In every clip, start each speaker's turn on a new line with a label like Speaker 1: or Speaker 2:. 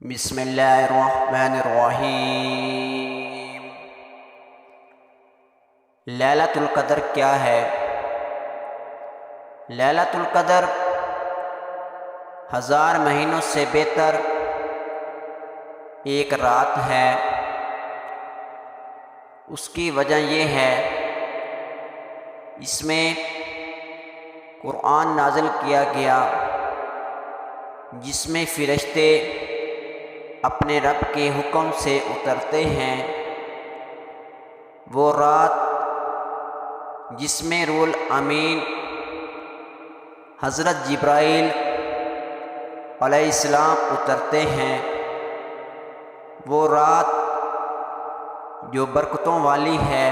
Speaker 1: بسم اللہ الرحمن الرحیم۔ لیلۃ القدر کیا ہے؟ لیلۃ القدر 1000 مہینوں سے بہتر ایک رات ہے۔ اس کی وجہ یہ ہے، اس میں قرآن نازل کیا گیا جس میں فرشتے اپنے رب کے حکم سے اترتے ہیں۔ وہ رات جس میں روح الامین حضرت جبرائیل علیہ السلام اترتے ہیں، وہ رات جو برکتوں والی ہے،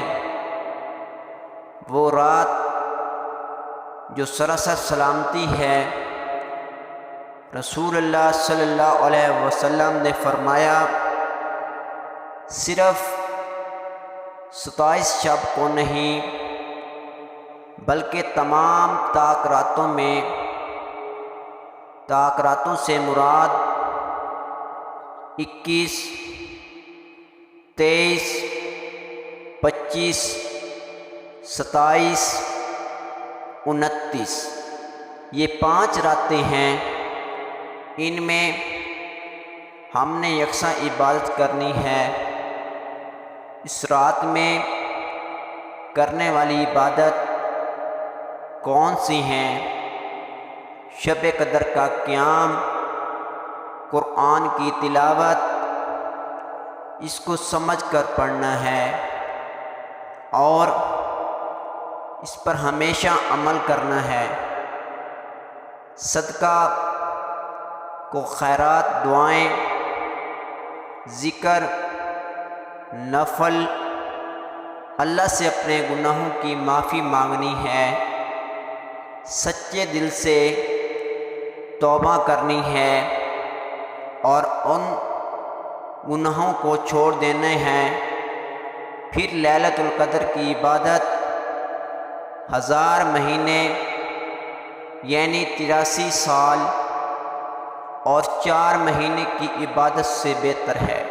Speaker 1: وہ رات جو سراسر سلامتی ہے۔ رسول اللہ صلی اللہ علیہ وسلم نے فرمایا، صرف 27 شب کو نہیں بلکہ تمام طاق راتوں سے مراد 21، 23، 25، 27، 29 یہ 5 راتیں ہیں۔ ان میں ہم نے یکساں عبادت کرنی ہے۔ اس رات میں کرنے والی عبادت کون سی ہیں؟ شب قدر کا قیام، قرآن کی تلاوت، اس کو سمجھ کر پڑھنا ہے اور اس پر ہمیشہ عمل کرنا ہے۔ صدقہ کو خیرات، دعائیں، ذکر، نفل، اللہ سے اپنے گناہوں کی معافی مانگنی ہے، سچے دل سے توبہ کرنی ہے اور ان گناہوں کو چھوڑ دینے ہیں۔ پھر لیلۃ القدر کی عبادت 1000 مہینے یعنی 83 سال اور 4 مہینے کی عبادت سے بہتر ہے۔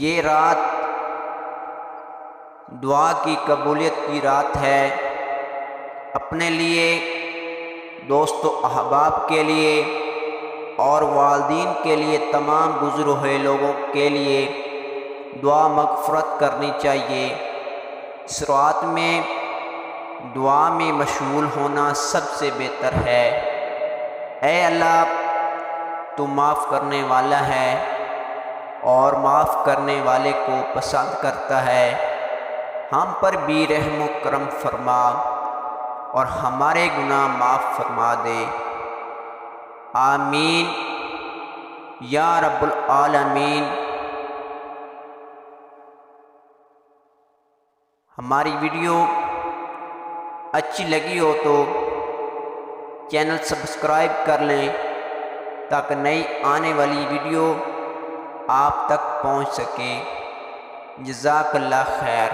Speaker 1: یہ رات دعا کی قبولیت کی رات ہے۔ اپنے لیے، دوست و احباب کے لیے اور والدین کے لیے، تمام گزرے ہوئے لوگوں کے لیے دعا مغفرت کرنی چاہیے۔ اس رات میں دعا میں مشغول ہونا سب سے بہتر ہے۔ اے اللہ، تو معاف کرنے والا ہے اور معاف کرنے والے کو پسند کرتا ہے۔ ہم پر بھی رحم و کرم فرما اور ہمارے گناہ معاف فرما دے۔ آمین یا رب العالمین۔ ہماری ویڈیو اچھی لگی ہو تو چینل سبسکرائب کر لیں تاکہ نئی آنے والی ویڈیو آپ تک پہنچ سکے۔ جزاک اللہ خیر۔